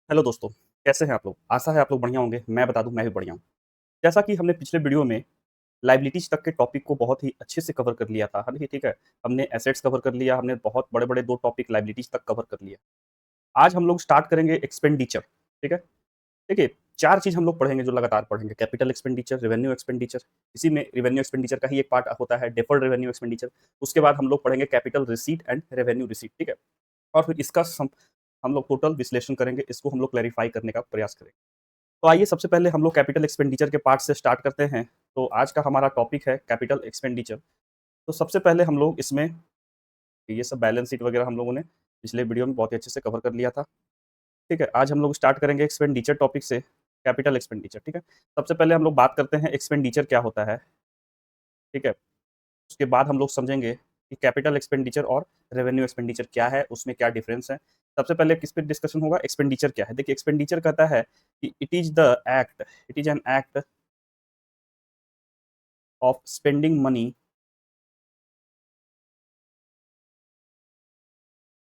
Hello दोस्तों, कैसे हैं आप लोग? आशा है आप लोग बढ़िया होंगे। मैं बता दूँ मैं भी बढ़िया हूँ। जैसा कि हमने पिछले वीडियो में लायबिलिटीज़ तक के टॉपिक को बहुत ही अच्छे से कवर कर लिया था, हाँ जी, ठीक है? हमने एसेट्स कवर कर लिया, हमने बहुत बड़े-बड़े 2 टॉपिक लायबिलिटीज़ तक कवर कर लिया। आज हम लोग स्टार्ट करेंगे एक्सपेंडिचर, ठीक है? देखिए, 4 चीज़ हम लोग पढ़ेंगे जो लगातार पढ़ेंगे, कैपिटल एक्सपेंडिचर, रेवेन्यू एक्सपेंडिचर, इसी में रेवेन्यू एक्सपेंडिचर का ही एक पार्ट होता है डेफर्ड रेवेन्यू एक्सपेंडिचर। उसके बाद हम लोग पढ़ेंगे capital receipt and revenue receipt, ठीक है? और फिर इसका सम हम लोग टोटल विश्लेषण करेंगे, इसको हम लोग क्लैरिफ़ाई करने का प्रयास करेंगे। तो आइए सबसे पहले हम लोग कैपिटल एक्सपेंडिचर के पार्ट से स्टार्ट करते हैं। तो आज का हमारा टॉपिक है कैपिटल एक्सपेंडिचर। तो सबसे पहले हम लोग इसमें ये सब बैलेंस शीट वगैरह हम लोगों ने पिछले वीडियो में बहुत ही अच्छे से कवर कर लिया था। ठीक है, आज हम लोग स्टार्ट करेंगे एक्सपेंडिचर टॉपिक से, कैपिटल एक्सपेंडिचर, ठीक है। सबसे पहले हम लोग बात करते हैं एक्सपेंडिचर क्या होता है, ठीक है। उसके बाद हम लोग समझेंगे कि कैपिटल एक्सपेंडिचर और रेवेन्यू एक्सपेंडिचर क्या है, उसमें क्या डिफरेंस है। सबसे पहले किस पे डिस्कशन होगा, एक्सपेंडिचर क्या है। देखिए एक्सपेंडिचर कहता है कि it is an act of spending money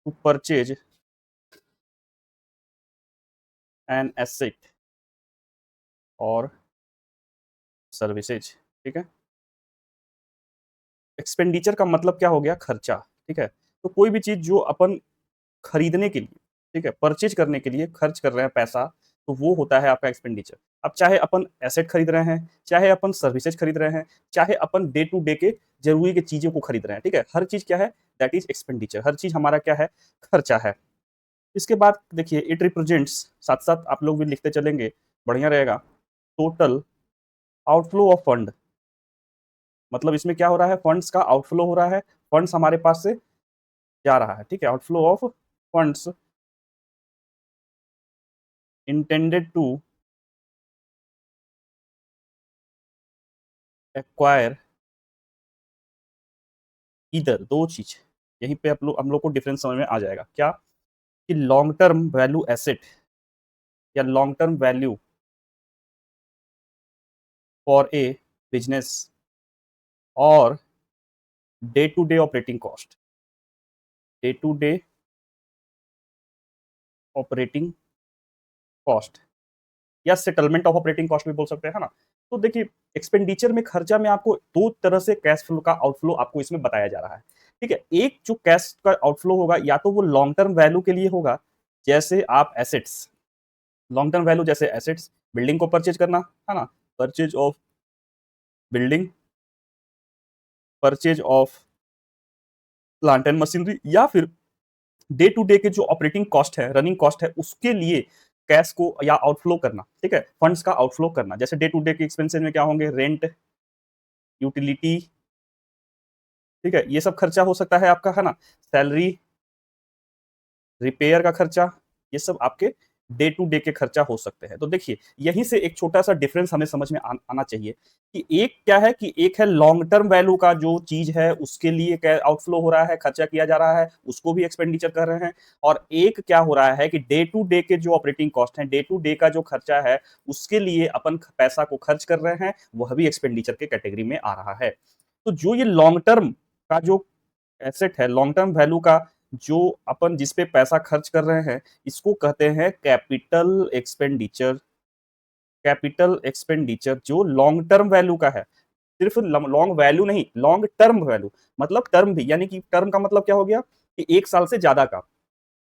to purchase an asset or services, ठीक है। एक्सपेंडिचर का मतलब क्या हो गया, खर्चा, ठीक है। तो कोई भी चीज जो अपन खरीदने के लिए, ठीक है, परचेज करने के लिए खर्च कर रहे हैं पैसा, तो वो होता है आपका एक्सपेंडिचर। अब चाहे अपन एसेट खरीद रहे हैं, चाहे अपन सर्विसेज खरीद रहे हैं, चाहे अपन डे टू डे के जरूरी के चीजों को खरीद रहे हैं, ठीक है, हर चीज क्या है, दैट इज एक्सपेंडिचर। हर चीज हमारा क्या है, खर्चा है। इसके बाद देखिए इट रिप्रेजेंट्स, साथ साथ आप लोग भी लिखते चलेंगे, बढ़िया रहेगा। टोटल आउटफ्लो ऑफ फंड, मतलब इसमें क्या हो रहा है, फंड्स का आउटफ्लो हो रहा है, फंड्स हमारे पास से जा रहा है, ठीक है। Outflow of funds intended to acquire इधर, दो चीज यहीं पे हम लोग को डिफरेंस समझ में आ जाएगा क्या, कि लॉन्ग टर्म वैल्यू एसेट या long term value for a business और day to day operating cost, day to day operating cost या सेटलमेंट ऑफ ऑपरेटिंग कॉस्ट भी बोल सकते हैं, है ना। तो देखिए एक्सपेंडिचर में खर्चा में आपको दो तरह से कैश फ्लो का आउटफ्लो आपको इसमें बताया जा रहा है, ठीक है। एक जो कैश का आउटफ्लो होगा या तो वो लॉन्ग टर्म वैल्यू के लिए होगा, जैसे आप एसेट्स, लॉन्ग टर्म वैल्यू जैसे एसेट्स, बिल्डिंग को परचेज करना, है ना, purchase of building, purchase of plant and machinery, या फिर डे टू डे के जो ऑपरेटिंग कॉस्ट है, रनिंग कॉस्ट है, उसके लिए कैश को या आउटफ्लो करना, ठीक है, फंड्स का आउटफ्लो करना। जैसे डे टू डे के एक्सपेंसेस में क्या होंगे, रेंट, यूटिलिटी, ठीक है, ये सब खर्चा हो सकता है आपका, है ना, सैलरी, रिपेयर का खर्चा, ये सब आपके डे टू डे के खर्चा हो सकते हैं। तो देखिए यहीं से एक छोटा सा डिफरेंस हमें समझ में आना चाहिए कि एक क्या है, कि एक है लॉन्ग टर्म वैल्यू का जो चीज है उसके लिए आउटफ्लो हो रहा है, खर्चा किया जा रहा है, उसको भी एक्सपेंडिचर कर रहे हैं। और एक क्या हो रहा है कि डे टू डे के जो ऑपरेटिंग कॉस्ट है, डे टू डे का जो खर्चा है, उसके लिए अपन पैसा को खर्च कर रहे हैं, वह भी एक्सपेंडिचर के कैटेगरी में आ रहा है। तो जो ये लॉन्ग टर्म का जो एसेट है, लॉन्ग टर्म वैल्यू का जो अपन जिस पे पैसा खर्च कर रहे हैं, इसको कहते हैं कैपिटल एक्सपेंडिचर। कैपिटल एक्सपेंडिचर जो लॉन्ग टर्म वैल्यू का है, सिर्फ लॉन्ग वैल्यू नहीं, लॉन्ग टर्म वैल्यू, मतलब टर्म भी, यानी कि टर्म का मतलब क्या हो गया, कि एक साल से ज्यादा का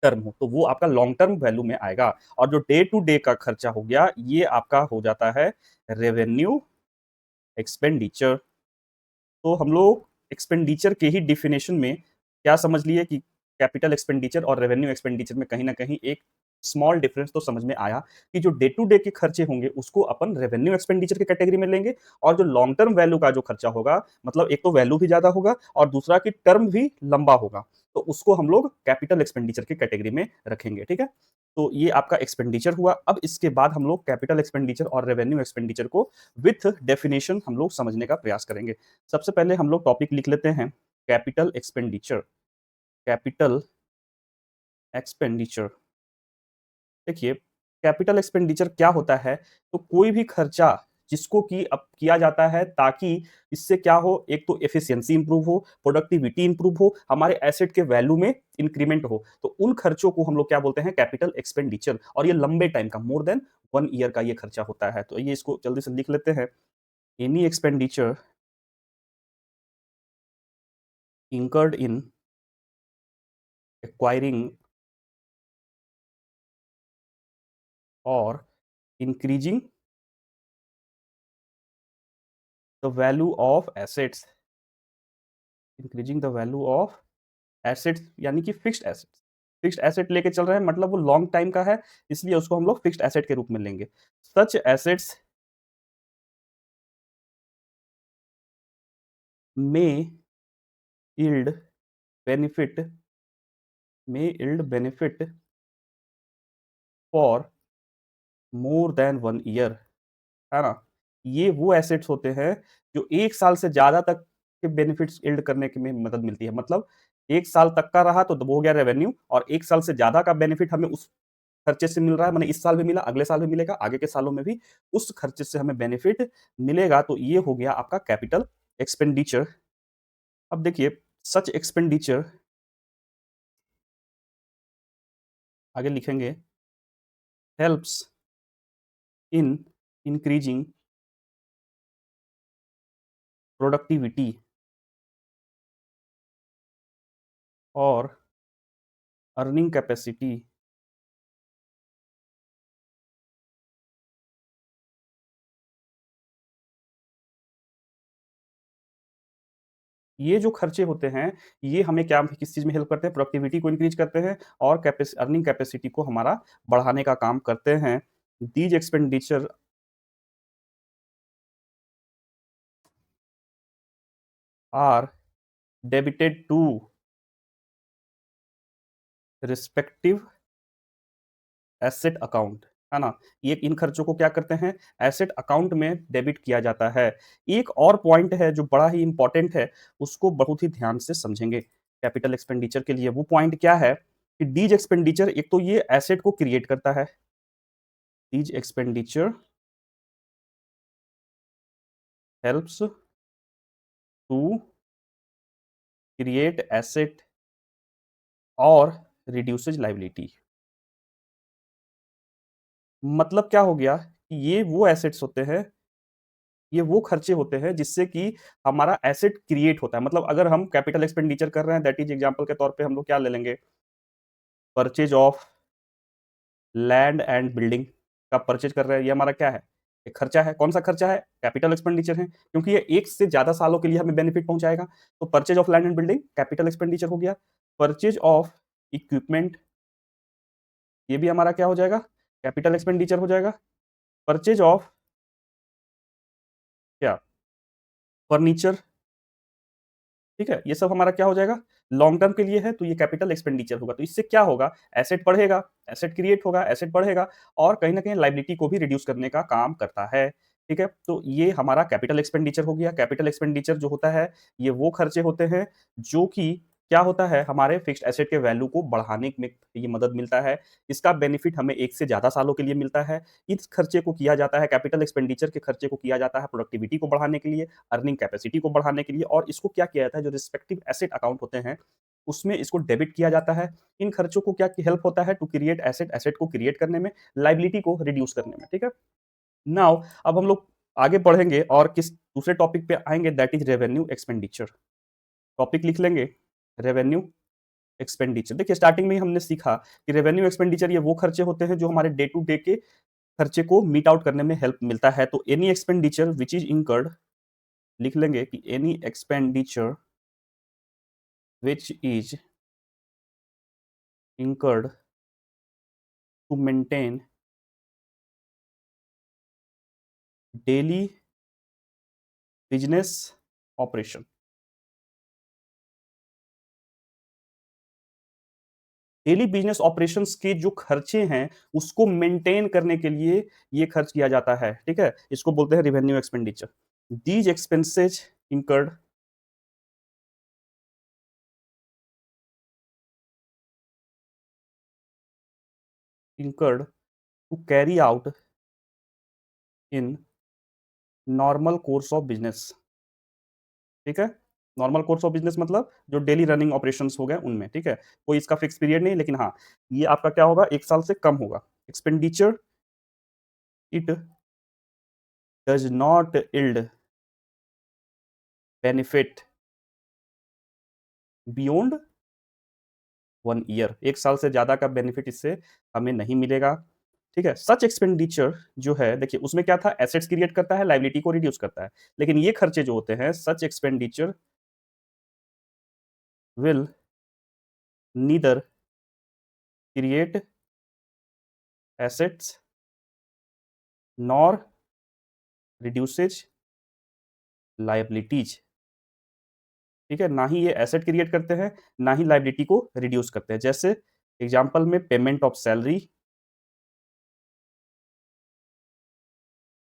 टर्म हो, तो वो आपका लॉन्ग टर्म वैल्यू में आएगा। और जो डे टू डे का खर्चा हो गया, ये आपका हो जाता है रेवेन्यू एक्सपेंडिचर। तो हम लोग एक्सपेंडिचर के ही डिफिनेशन में क्या समझ लिए, कि कैपिटल एक्सपेंडिचर और रेवेन्यू एक्सपेंडिचर में कहीं ना कहीं एक स्मॉल डिफरेंस तो समझ में आया, कि जो डे टू डे के खर्चे होंगे उसको अपन रेवेन्यू एक्सपेंडिचर के कैटेगरी में लेंगे, और जो लॉन्ग टर्म वैल्यू का जो खर्चा होगा, मतलब एक तो वैल्यू भी ज्यादा होगा और दूसरा की टर्म भी लंबा होगा, तो उसको हम लोग कैपिटल एक्सपेंडिचर के कैटेगरी में रखेंगे, ठीक है। तो ये आपका एक्सपेंडिचर हुआ। अब इसके बाद हम लोग कैपिटल एक्सपेंडिचर और रेवेन्यू एक्सपेंडिचर को विथ डेफिनेशन हम लोग समझने का प्रयास करेंगे। सबसे पहले हम लोग टॉपिक लिख लेते हैं, कैपिटल एक्सपेंडिचर। कैपिटल एक्सपेंडिचर, देखिए कैपिटल एक्सपेंडिचर क्या होता है, तो कोई भी खर्चा जिसको कि अब किया जाता है ताकि इससे क्या हो, एक तो एफिशिएंसी इंप्रूव हो, प्रोडक्टिविटी इंप्रूव हो, हमारे एसेट के वैल्यू में इंक्रीमेंट हो। तो उन खर्चों को हम लोग क्या बोलते हैं, कैपिटल एक्सपेंडिचर, और ये लंबे टाइम का, मोर देन 1 ईयर का ये खर्चा होता है। तो ये इसको जल्दी से लिख लेते हैं। Any expenditure incurred in acquiring or increasing the value of assets, increasing the value of assets यानी कि फिक्स्ड एसेट्स। फिक्स्ड एसेट लेके चल रहे हैं मतलब वो लॉन्ग टाइम का है, इसलिए उसको हम लोग फिक्स्ड एसेट के रूप में लेंगे। सच assets may yield benefit, may yield benefit for more than 1 year, है ना? ये वो एसेट्स होते हैं जो 1 साल से ज़्यादा तक के बेनिफिट्स यील्ड करने के में मदद मिलती है। मतलब 1 साल तक का रहा तो वो हो गया रेवेन्यू, और 1 साल से ज़्यादा का बेनिफिट हमें उस खर्चे से मिल रहा है, माने इस साल भी मिला, अगले साल भी मिलेगा, आगे के सालों में भी उस खर्चे से हमें बेनिफिट मिलेगा। तो ये हो गया आपका कैपिटल एक्सपेंडिचर। अब देखिए, सच एक्सपेंडिचर आगे लिखेंगे, हेल्प्स इन इंक्रीजिंग प्रोडक्टिविटी और अर्निंग कैपेसिटी। ये जो खर्चे होते हैं, ये हमें क्या, किस चीज़ में हेल्प करते हैं? प्रोडक्टिविटी को इंक्रीज़ करते हैं और अर्निंग कैपेसिटी को हमारा बढ़ाने का काम करते हैं। These expenditure are debited to respective asset account, है ना? ये इन खर्चों को क्या करते हैं? एसेट अकाउंट में डेबिट किया जाता है। एक और पॉइंट है जो बड़ा ही इम्पोर्टेंट है, उसको बहुत ही ध्यान से समझेंगे। कैपिटल एक्सपेंडिचर के लिए वो पॉइंट क्या है कि डीज़ एक्सपेंडिचर, एक तो ये एसेट को क्रिएट करता है। These expenditure helps to create asset और रिड्यूसेज लायबिलिटी। मतलब क्या हो गया कि ये वो एसेट्स होते हैं, ये वो खर्चे होते हैं जिससे कि हमारा एसेट क्रिएट होता है। मतलब अगर हम कैपिटल एक्सपेंडिचर कर रहे हैं, दैट इज एग्जांपल के तौर पे हम लोग क्या ले लेंगे, purchase of land and building का परचेज कर रहे हैं, ये हमारा क्या है, एक खर्चा है। कौन सा खर्चा है? कैपिटल एक्सपेंडिचर है, क्योंकि ये एक से ज्यादा सालों के लिए हमें बेनिफिट पहुंचाएगा। तो purchase of land and building capital expenditure हो गया। परचेज ऑफ इक्विपमेंट, ये भी हमारा क्या हो जाएगा, कैपिटल एक्सपेंडिचर हो जाएगा। परचेज ऑफ क्या, फर्नीचर, ठीक है, ये सब हमारा क्या हो जाएगा, लॉन्ग टर्म के लिए है, तो ये कैपिटल एक्सपेंडिचर होगा। तो इससे क्या होगा, एसेट बढ़ेगा, एसेट क्रिएट होगा, एसेट बढ़ेगा, और कहीं ना कहीं लाइबिलिटी को भी रिड्यूस करने का काम करता है। ठीक है, तो ये हमारा कैपिटल एक्सपेंडिचर हो गया। कैपिटल एक्सपेंडिचर जो होता है, ये वो खर्चे होते हैं जो कि क्या होता है, हमारे फिक्स्ड एसेट के वैल्यू को बढ़ाने में ये मदद मिलता है। इसका बेनिफिट हमें एक से ज्यादा सालों के लिए मिलता है। इस खर्चे को किया जाता है, कैपिटल एक्सपेंडिचर के खर्चे को किया जाता है प्रोडक्टिविटी को बढ़ाने के लिए, अर्निंग कैपेसिटी को बढ़ाने के लिए, और इसको क्या किया जाता है, जो रिस्पेक्टिव एसेट अकाउंट होते हैं उसमें इसको डेबिट किया जाता है। इन खर्चों को क्या हेल्प होता है, टू क्रिएट एसेट, एसेट को क्रिएट करने में, लाइबिलिटी को रिड्यूस करने में। ठीक है, नाउ अब हम लोग आगे बढ़ेंगे और किस दूसरे टॉपिक पे आएंगे, that is revenue expenditure. Topic लिख लेंगे, रेवेन्यू एक्सपेंडिचर। देखिए, स्टार्टिंग में ही हमने सीखा कि रेवेन्यू एक्सपेंडिचर ये वो खर्चे होते हैं जो हमारे डे टू डे के खर्चे को मीट आउट करने में हेल्प मिलता है। तो any expenditure which is incurred, लिख लेंगे कि any expenditure which is incurred to maintain daily business operation। Daily business operations के जो खर्चे हैं उसको मेंटेन करने के लिए ये खर्च किया जाता है। ठीक है, इसको बोलते हैं revenue expenditure. These expenses incurred incurred to carry out in normal course of business, ठीक है। नॉर्मल कोर्स ऑफ बिजनेस मतलब जो डेली रनिंग ऑपरेशंस हो गए उनमें, ठीक है। कोई इसका फिक्स पीरियड नहीं, लेकिन हाँ, ये आपका क्या होगा, 1 साल से कम होगा। Expenditure it does not yield benefit beyond 1 year, 1 साल से ज्यादा का बेनिफिट इससे हमें नहीं मिलेगा, ठीक है। सच एक्सपेंडिचर जो है, देखिए उसमें क्या था, एसेट्स क्रिएट करता है, लाइबिलिटी को रिड्यूस करता है। लेकिन ये खर्चे जो होते हैं, such expenditure will neither create assets nor reduces liabilities, ठीक है। ना ही ये एसेट क्रिएट करते हैं, ना ही लायबिलिटी को रिड्यूस करते हैं। जैसे एग्जांपल में payment of salary,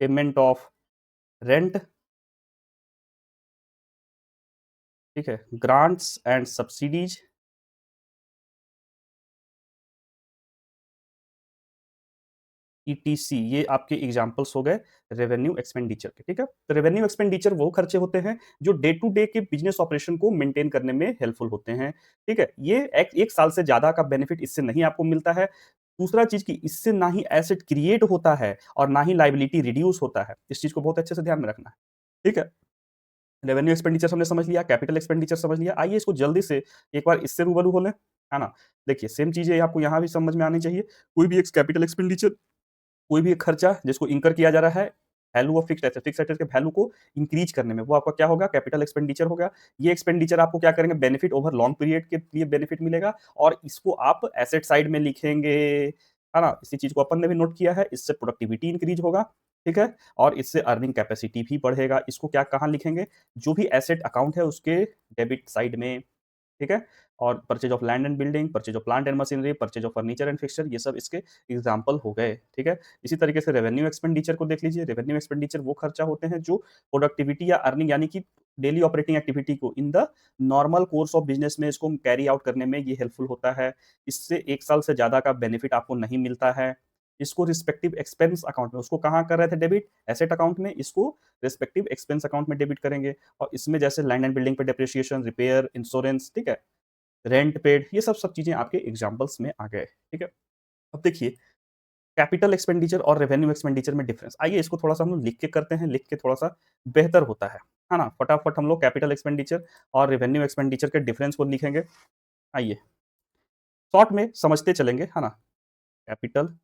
payment of rent, ठीक है, ग्रांट्स एंड सब्सिडीज, ईटीसी, ये आपके एग्जांपल्स हो गए रेवेन्यू एक्सपेंडिचर के, ठीक है। तो रेवेन्यू एक्सपेंडिचर वो खर्चे होते हैं जो डे टू डे के बिजनेस ऑपरेशन को मेंटेन करने में हेल्पफुल होते हैं, ठीक है। ये एक साल से ज्यादा का बेनिफिट इससे नहीं आपको मिलता है। दूसरा चीज की इससे ना ही एसेट क्रिएट होता है और ना ही लाइबिलिटी रिड्यूस होता है। इस चीज को बहुत अच्छे से ध्यान में रखना है, ठीक है। रेवेन्यू एक्सपेंडिचर हमने समझ लिया, कैपिटल एक्सपेंडिचर समझ लिया। आइए इसको जल्दी से एक बार इससे रूबरू हो लें, है ना। देखिए सेम चीजें आपको यहाँ भी समझ में आनी चाहिए। कोई भी एक कैपिटल एक्सपेंडिचर, कोई भी एक खर्चा जिसको इंकर किया जा रहा है वैल्यू ऑफ फिक्स्ड एसेट के वैल्यू को इंक्रीज करने में, वो आपका क्या होगा, कैपिटल एक्सपेंडिचर होगा। ये एक्सपेंडिचर आपको क्या करेंगे, बेनिफिट ओवर लॉन्ग पीरियड के लिए बेनिफिट मिलेगा, और इसको आप एसेट साइड में लिखेंगे, है ना। इसी चीज को अपन ने भी नोट किया है, इससे प्रोडक्टिविटी इंक्रीज होगा, ठीक है, और इससे अर्निंग कैपेसिटी भी बढ़ेगा। इसको क्या कहाँ लिखेंगे, जो भी एसेट अकाउंट है उसके डेबिट साइड में, ठीक है। और purchase of land and building, purchase of plant and machinery, purchase of furniture and fixture, ये सब इसके एग्जाम्पल हो गए, ठीक है। इसी तरीके से रेवेन्यू एक्सपेंडिचर को देख लीजिए। रेवेन्यू एक्सपेंडिचर वो खर्चा होते हैं जो प्रोडक्टिविटी या अर्निंग यानी कि डेली ऑपरेटिंग एक्टिविटी को in the normal course of business में इसको कैरी आउट करने में ये हेल्पफुल होता है। इससे 1 साल से ज्यादा का बेनिफिट आपको नहीं मिलता है। इसको रिस्पेक्टिव एक्सपेंस अकाउंट में, उसको कहाँ कर रहे थे डेबिट, एसेट अकाउंट में, इसको रिस्पेक्टिव एक्सपेंस अकाउंट में डेबिट करेंगे। और इसमें जैसे लैंड एंड बिल्डिंग पे डेप्रिसिएशन, रिपेयर, इंश्योरेंस, ठीक है, रेंट पेड, ये सब सब चीजें आपके एग्जांपल्स में आ गए, ठीक है। अब देखिए कैपिटल एक्सपेंडिचर और रेवेन्यू एक्सपेंडिचर में डिफरेंस, आइए इसको थोड़ा सा हम लोग लिख के करते हैं, लिख के थोड़ा सा बेहतर होता है ना। फटाफट हम लोग कैपिटल एक्सपेंडिचर और रेवेन्यू एक्सपेंडिचर के डिफरेंस को लिखेंगे। आइए शॉर्ट में समझते चलेंगे, है ना। कैपिटल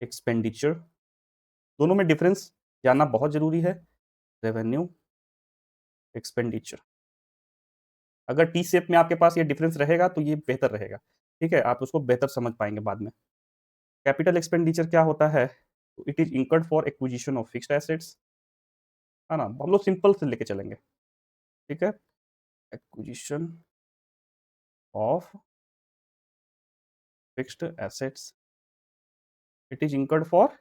एक्सपेंडिचर, दोनों में डिफरेंस जानना बहुत जरूरी है। रेवेन्यू एक्सपेंडिचर, अगर टी शेप में आपके पास ये डिफरेंस रहेगा तो ये बेहतर रहेगा, ठीक है, आप उसको बेहतर समझ पाएंगे बाद में। कैपिटल एक्सपेंडिचर क्या होता है, it is incurred for acquisition of fixed assets, है ना। हम लोग सिंपल से लेके चलेंगे, ठीक है। Acquisition of fixed assets, it is incurred for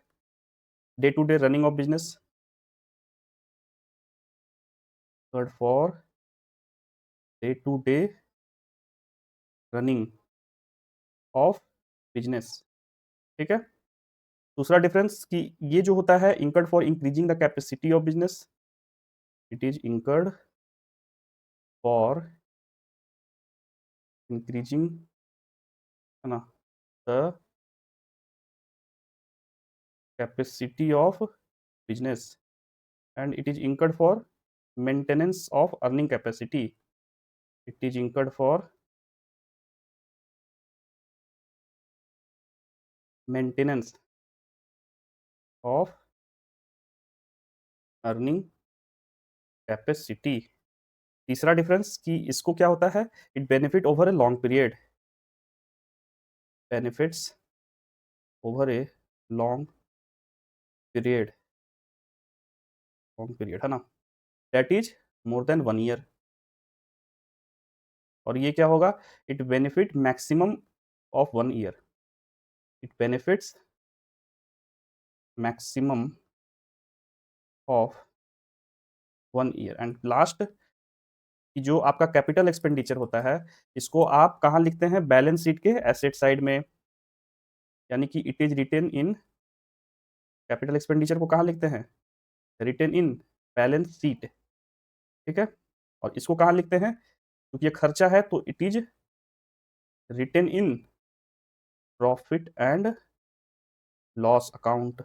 day to day running of business, incurred for day to day running of business, ठीक है। दूसरा डिफरेंस कि ये जो होता है incurred for increasing the capacity of business, it is incurred for increasing, है ना, the capacity of business, and it is incurred for maintenance of earning capacity, it is incurred for maintenance of earning capacity। तीसरा difference कि इसको क्या होता है, it benefit over a long period, benefits over a long period, long period, है ना, that is more than 1 year. और ये क्या होगा, it benefit maximum of 1 year, it benefits maximum of 1 year. And last कि जो आपका कैपिटल एक्सपेंडिचर होता है, इसको आप कहाँ लिखते हैं, बैलेंस शीट के एसेट साइड में, यानी कि it is written in, capital expenditure को कहाँ लिखते हैं, रिटेन इन बैलेंस शीट, ठीक है। और इसको कहाँ लिखते हैं, क्योंकि ये खर्चा है तो it is written in profit and loss account,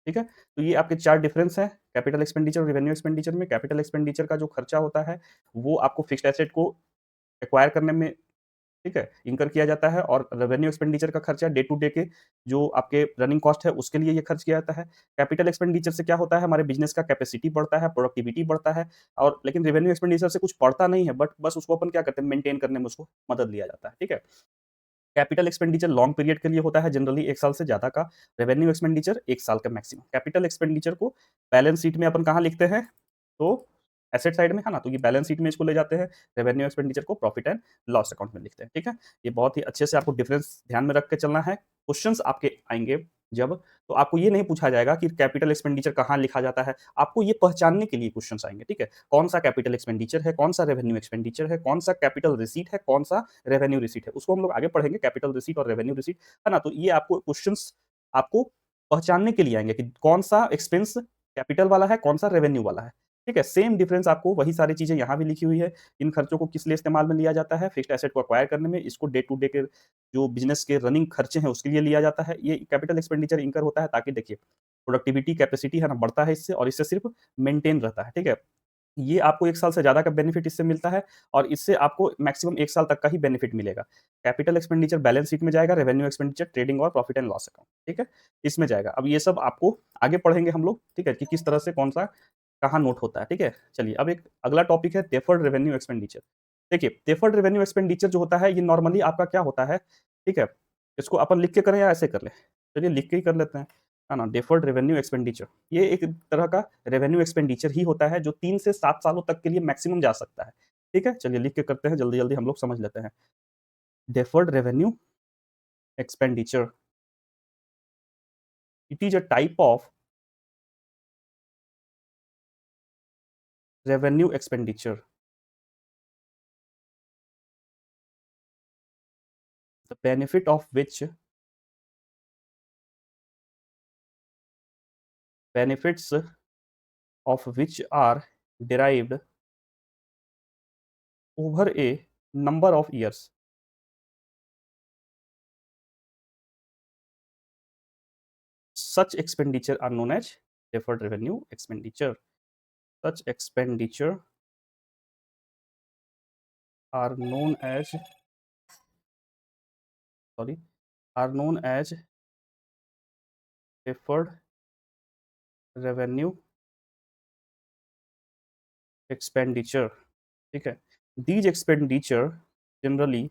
ठीक है। तो ये आपके 4 डिफरेंस हैं कैपिटल एक्सपेंडिचर और रेवेन्यू एक्सपेंडिचर में। कैपिटल एक्सपेंडिचर का जो खर्चा होता है, वो आपको फिक्स्ड एसेट को एक्वायर करने में, ठीक है, इंकर किया जाता है। और रेवेन्यू एक्सपेंडिचर का खर्चा डे टू डे के जो आपके रनिंग कॉस्ट है उसके लिए ये खर्च किया जाता है। कैपिटल एक्सपेंडिचर से क्या होता है, हमारे बिजनेस का कैपेसिटी बढ़ता है, प्रोडक्टिविटी बढ़ता है। और लेकिन रेवेन्यू एक्सपेंडिचर से कुछ बढ़ता नहीं है, बट बस उसको अपन क्या करते हैं, मेंटेन करने में उसको मदद लिया जाता है, ठीक है। कैपिटल एक्सपेंडिचर लॉन्ग पीरियड के लिए होता है, जनरली 1 साल से ज़्यादा का। रेवेन्यू एक्सपेंडिचर 1 साल का मैक्सिमम। कैपिटल एक्सपेंडिचर को बैलेंस शीट में अपन कहाँ लिखते हैं, तो एसेट साइड में है ना, तो ये बैलेंस शीट में इसको ले जाते हैं। रेवेन्यू एक्सपेंडिचर को प्रॉफिट एंड लॉस अकाउंट में लिखते हैं, ठीक है। ये बहुत ही अच्छे से आपको डिफरेंस ध्यान में रख के चलना है। क्वेश्चंस आपके आएँगे जब, तो आपको ये नहीं पूछा जाएगा कि कैपिटल एक्सपेंडिचर कहाँ लिखा जाता है, आपको ये पहचानने के लिए क्वेश्चंस आएँगे, ठीक है। कौन-सा कैपिटल एक्सपेंडिचर है, कौन-सा रेवेन्यू एक्सपेंडिचर है, कौन-सा कैपिटल रिसीट है, कौन-सा रेवेन्यू रिसीट है, उसको हम लोग आगे पढ़ेंगे, कैपिटल रिसीट और रेवेन्यू रिसीट, है ना? तो ये आपको क्वेश्चंस आपको पहचानने के लिए आएँगे कि कौन-सा एक्सपेंस कैपिटल वाला है, कौन-सा रेवेन्यू वाला है, ठीक है? सेम डिफरेंस आपको वही सारी चीज़ें यहाँ भी लिखी हुई है। इन खर्चों को किस लिए इस्तेमाल में लिया जाता है? फिक्स्ड एसेट को एक्वायर करने में, इसको डे टू डे के जो बिज़नेस के रनिंग खर्चे हैं उसके लिए लिया जाता है। ये कैपिटल एक्सपेंडिचर इंकर होता है ताकि देखिए प्रोडक्टिविटी, कैपेसिटी है ना बढ़ता है इससे, और इससे सिर्फ मेंटेन रहता है, ठीक है? ये आपको 1 साल से ज़्यादा का बेनिफिट इससे मिलता है, और इससे आपको मैक्सिमम 1 साल तक का ही बेनिफिट मिलेगा। कैपिटल एक्सपेंडिचर बैलेंस शीट में जाएगा, रेवेन्यू एक्सपेंडिचर ट्रेडिंग और प्रॉफिट एंड लॉस अकाउंट, ठीक है? इसमें जाएगा। अब ये सब आपको आगे पढ़ेंगे हम लोग, ठीक है? कि किस तरह से कौन-सा कहाँ नोट होता है, ठीक है? चलिए अब एक अगला टॉपिक है डेफर्ड रेवेन्यू एक्सपेंडिचर। देखिए, डेफर्ड रेवेन्यू एक्सपेंडिचर जो होता है, ये नॉर्मली आपका क्या होता है, ठीक है? इसको अपन लिख के करें या ऐसे कर लें? चलिए लिख के ही कर लेते हैं, है ना? डेफर्ड रेवेन्यू एक्सपेंडिचर, ये एक तरह का रेवेन्यू एक्सपेंडिचर ही होता है जो 3 से 7 सालों तक के लिए मैक्सिमम जा सकता है, ठीक है? चलिए लिख के करते हैं, जल्दी-जल्दी हम लोग समझ लेते हैं। Deferred revenue expenditure, it is a type of revenue expenditure, the benefits of which are derived over a number of years. Such expenditure are known as deferred revenue expenditure. Such expenditure are known as, sorry, are known as deferred revenue expenditure, ठीक है। These expenditure generally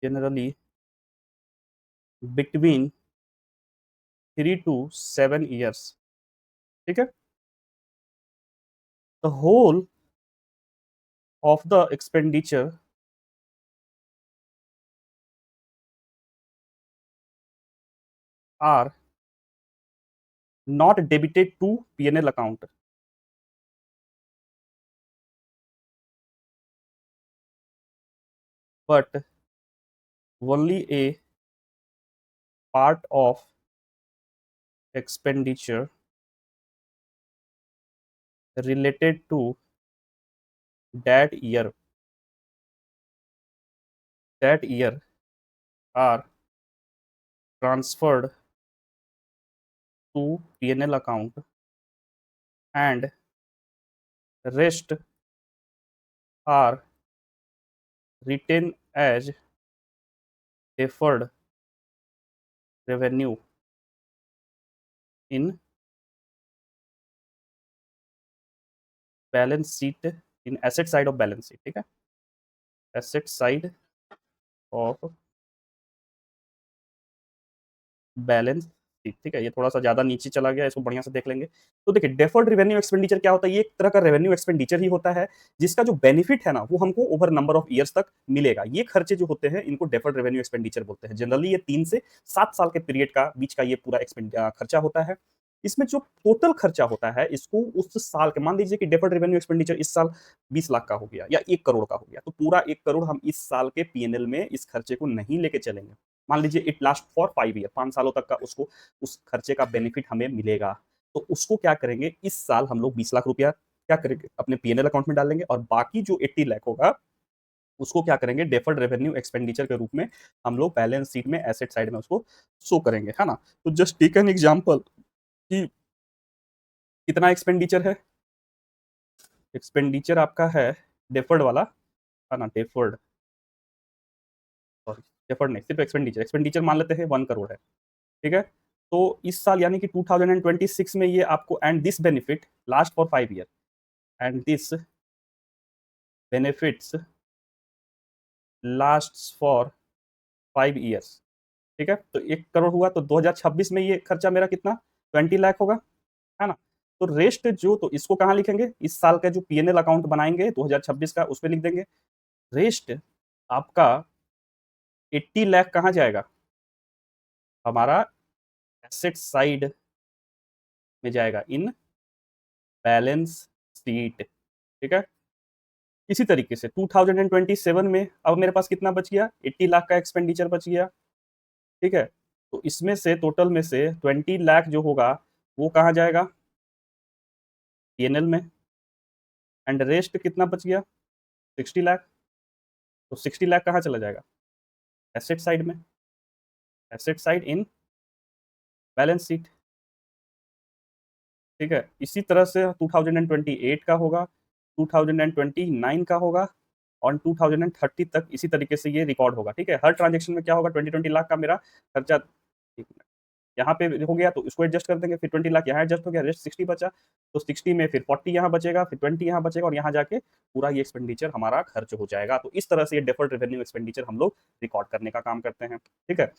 generally between 3 to 7 years, ठीक है। The whole of the expenditure are not debited to P&L account, but only a part of expenditure related to that year are transferred to P&L account, and rest are written as deferred revenue in balance sheet, in asset side of balance sheet, ठीक है। asset side of balance sheet, ठीक है। ये थोड़ा सा ज्यादा नीचे चला गया, इसको बढ़िया से देख लेंगे। तो देखिए डेफर्ड रेवेन्यू एक्सपेंडिचर क्या होता है, ये एक तरह का रेवेन्यू एक्सपेंडिचर ही होता है जिसका जो बेनिफिट है ना वो हमको ओवर नंबर ऑफ ईयर्स तक मिलेगा। ये खर्चे जो होते हैं इनको डेफर्ड रेवेन्यू एक्सपेंडिचर बोलते हैं। जनरली ये 3 से 7 साल के पीरियड का बीच का ये पूरा खर्चा होता है। इसमें जो टोटल खर्चा होता है इसको उस साल के, मान लीजिए कि डेफर्ड रेवेन्यू एक्सपेंडिचर इस साल 20 लाख का हो गया या 1 करोड़ का हो गया, तो पूरा 1 करोड़ हम इस साल के पीएनएल में इस खर्चे को नहीं लेके चलेंगे। मान लीजिए इट लास्ट फॉर 5 ईयर, 5 सालों तक का उसको उस खर्चे का बेनिफिट हमें मिलेगा। तो उसको क्या करेंगे, इस साल हम लोग 20 लाख रुपया क्या करेंगे, अपने पीएनएल अकाउंट में डाल देंगे, और बाकी जो 80 लाख होगा उसको क्या करेंगे, डेफर्ड रेवेन्यू एक्सपेंडिचर के रूप में हम लोग बैलेंस शीट में एसेट साइड में उसको शो करेंगे, है ना। तो जस्ट टेक एन एग्जांपल कि कितना एक्सपेंडिचर है, एक्सपेंडिचर आपका है डेफर्ड वाला, है ना, डेफर्ड, सॉरी डेफर्ड नहीं, सिर्फ एक्सपेंडिचर, एक्सपेंडिचर मान लेते हैं 1 करोड़ है, ठीक है। तो इस साल यानी कि 2026 में ये आपको, and this benefit last for 5 year, and this benefits last for 5 years, ठीक है। तो 1 करोड़ हुआ, तो 2026 में ये खर्चा मेरा कितना, 20 लाख होगा, है ना। तो रेस्ट जो, तो इसको कहाँ लिखेंगे, इस साल का जो पीएनएल अकाउंट बनाएंगे 2026 का उस पर लिख देंगे। रेस्ट आपका 80 लाख कहाँ जाएगा, हमारा एसेट साइड में जाएगा, इन बैलेंस शीट, ठीक है। इसी तरीके से 2027 में अब मेरे पास कितना बच गया, 80 लाख का एक्सपेंडिचर बच गया, ठीक है। तो इसमें से टोटल में से 20 लाख जो होगा वो कहाँ जाएगा, पीएनएल में, एंड रेस्ट कितना बच गया, 60 लाख। तो 60 लाख कहाँ चला जाएगा, एसेट साइड में, asset side in balance sheet, ठीक है। इसी तरह से 2028 का होगा, 2029 का होगा, और 2030 तक इसी तरीके से ये रिकॉर्ड होगा, ठीक है। हर ट्रांजेक्शन में क्या होगा, 20 लाख का मेरा खर्चा, एक मिनट, यहाँ पे हो गया तो इसको एडजस्ट कर देंगे, फिर 20 लाख यहाँ एडजस्ट हो गया, रेस्ट 60 बचा, तो 60 में फिर 40 यहाँ बचेगा, फिर 20 यहाँ बचेगा, और यहाँ जाके पूरा ये एक्सपेंडिचर हमारा खर्च हो जाएगा। तो इस तरह से ये डेफर्ड रेवेन्यू एक्सपेंडिचर हम लोग रिकॉर्ड करने का काम करते हैं, ठीक है।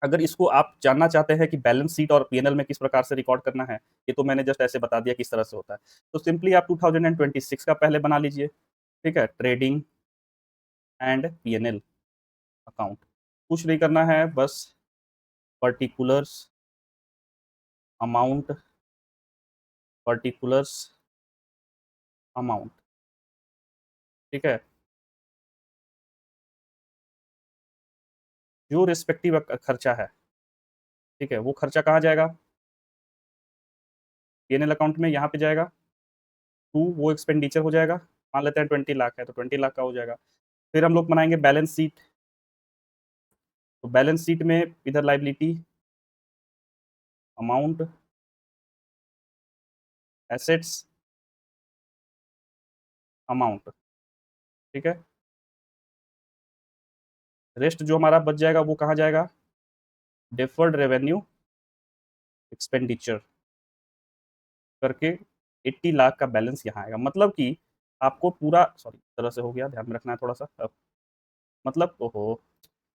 अगर इसको आप जानना चाहते हैं कि बैलेंस शीट और पीएनएल में किस प्रकार से रिकॉर्ड करना है, ये तो मैंने जस्ट ऐसे बता दिया किस तरह से होता है। तो सिंपली आप 2026 का पहले बना लीजिए, ठीक है, ट्रेडिंग एंड पीएनएल अकाउंट। कुछ नहीं करना है, बस पर्टिकुलर्स अमाउंट, पर्टिकुलर्स अमाउंट, ठीक है। जो रिस्पेक्टिव खर्चा है, ठीक है, वो खर्चा कहाँ जाएगा, पीएनएल अकाउंट में, यहाँ पे जाएगा, टू वो एक्सपेंडिचर हो जाएगा, मान लेते हैं 20 लाख है तो 20 लाख का हो जाएगा। फिर हम लोग बनाएंगे बैलेंस शीट, तो बैलेंस शीट में इधर लाइबिलिटी अमाउंट, एसेट्स अमाउंट, ठीक है। रेस्ट जो हमारा बच जाएगा वो कहाँ जाएगा, डेफर्ड रेवेन्यू एक्सपेंडिचर करके 80 लाख का बैलेंस यहाँ आएगा। मतलब कि आपको पूरा, सॉरी तरह से हो गया, ध्यान में रखना है थोड़ा सा अब, मतलब ओहो,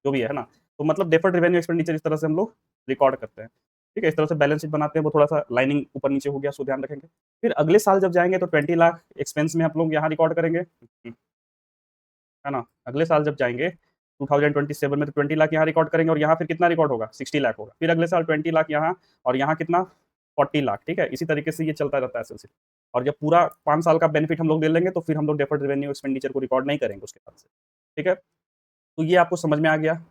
जो भी है ना, तो मतलब डेफर्ड रेवेन्यू एक्सपेंडिचर इस तरह से हम लोग रिकॉर्ड करते हैं, ठीक है। इस तरह से बैलेंस शीट बनाते हैं, वो थोड़ा सा लाइनिंग ऊपर नीचे हो गया, सो ध्यान रखेंगे। फिर अगले साल जब जाएंगे तो 20 लाख एक्सपेंस में आप लोग यहाँ रिकॉर्ड करेंगे, है ना। अगले साल जब जाएंगे 2027 में तो 20 लाख यहाँ रिकॉर्ड करेंगे, और यहाँ फिर कितना रिकॉर्ड होगा, 60 लाख होगा। फिर अगले साल 20 लाख यहाँ, और यहाँ कितना, 40 लाख, ठीक है। इसी तरीके से ये चलता रहता है सिलसिला। और जब पूरा 5 साल का बेनिफिट हम लोग ले लेंगे तो फिर हम लोग डेफर्ड रेवेन्यू एक्सपेंडिचर को रिकॉर्ड नहीं करेंगे उसके बाद से, ठीक है। तो ये आपको समझ में आ गया।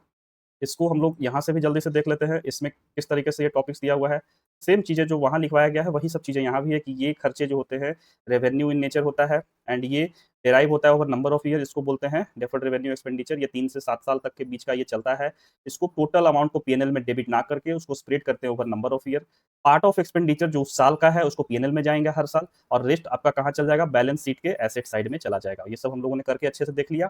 इसको हम लोग यहाँ से भी जल्दी से देख लेते हैं, इसमें किस तरीके से ये टॉपिक्स दिया हुआ है। सेम चीज़ें जो वहाँ लिखवाया गया है वही सब चीज़ें यहाँ भी है, कि ये खर्चे जो होते हैं रेवेन्यू इन नेचर होता है, एंड ये डेराइव होता है ओवर नंबर ऑफ ईयर, इसको बोलते हैं डेफर्ड रेवेन्यू एक्सपेंडिचर। ये 3 से 7 साल तक के बीच का ये चलता है। इसको टोटल अमाउंट को पीएनएल में डेबिट ना करके उसको स्प्रेड करते हैं over number of year. Part of expenditure जो उस साल का है उसको पीएनएल में जाएंगे हर साल, और रेस्ट आपका कहाँ चल जाएगा, बैलेंस शीट के एसेट साइड में चला जाएगा। ये सब हम लोगों ने करके अच्छे से देख लिया,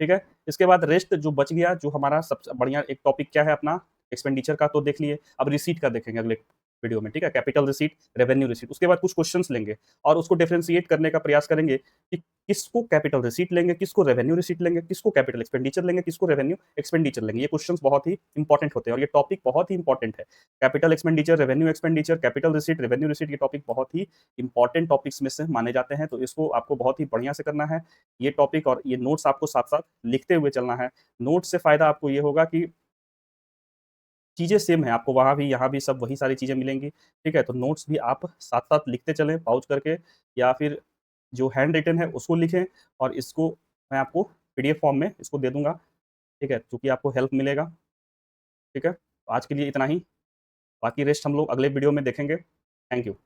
ठीक है। इसके बाद रेस्ट जो बच गया, जो हमारा सबसे बढ़िया एक टॉपिक क्या है अपना, एक्सपेंडिचर का तो देख लिए, अब रिसीट का देखेंगे अगले वीडियो में, ठीक है। कैपिटल रिसीट, रेवेन्यू रिसीट, उसके बाद कुछ क्वेश्चंस लेंगे और उसको डिफरेंशिएट करने का प्रयास करेंगे कि किसको कैपिटल रिसीट लेंगे, किसको रेवेन्यू रिसीट लेंगे, किसको कैपिटल एक्सपेंडिचर लेंगे, किसको रेवेन्यू एक्सपेंडिचर लेंगे। ये क्वेश्चंस बहुत ही इंपॉर्टेंट होते हैं और ये टॉपिक बहुत ही इंपॉर्टेंट है। Capital expenditure, revenue expenditure, capital receipt, revenue receipt, ये टॉपिक बहुत ही इंपॉर्टेंट टॉपिक्स में से माने जाते हैं। तो इसको आपको बहुत ही बढ़िया से करना है ये टॉपिक, और ये नोट्स आपको साथ साथ लिखते हुए चलना है। नोट से फायदा आपको ये होगा कि चीज़ें सेम है, आपको वहाँ भी यहाँ भी सब वही सारी चीज़ें मिलेंगी, ठीक है। तो नोट्स भी आप साथ साथ लिखते चलें पाउच करके, या फिर जो हैंड रिटन है उसको लिखें, और इसको मैं आपको पीडीएफ फॉर्म में इसको दे दूंगा, ठीक है, क्योंकि आपको हेल्प मिलेगा। ठीक है? तो आज के लिए इतना ही, बाकी रेस्ट हम लोग अगले वीडियो में देखेंगे। Thank you.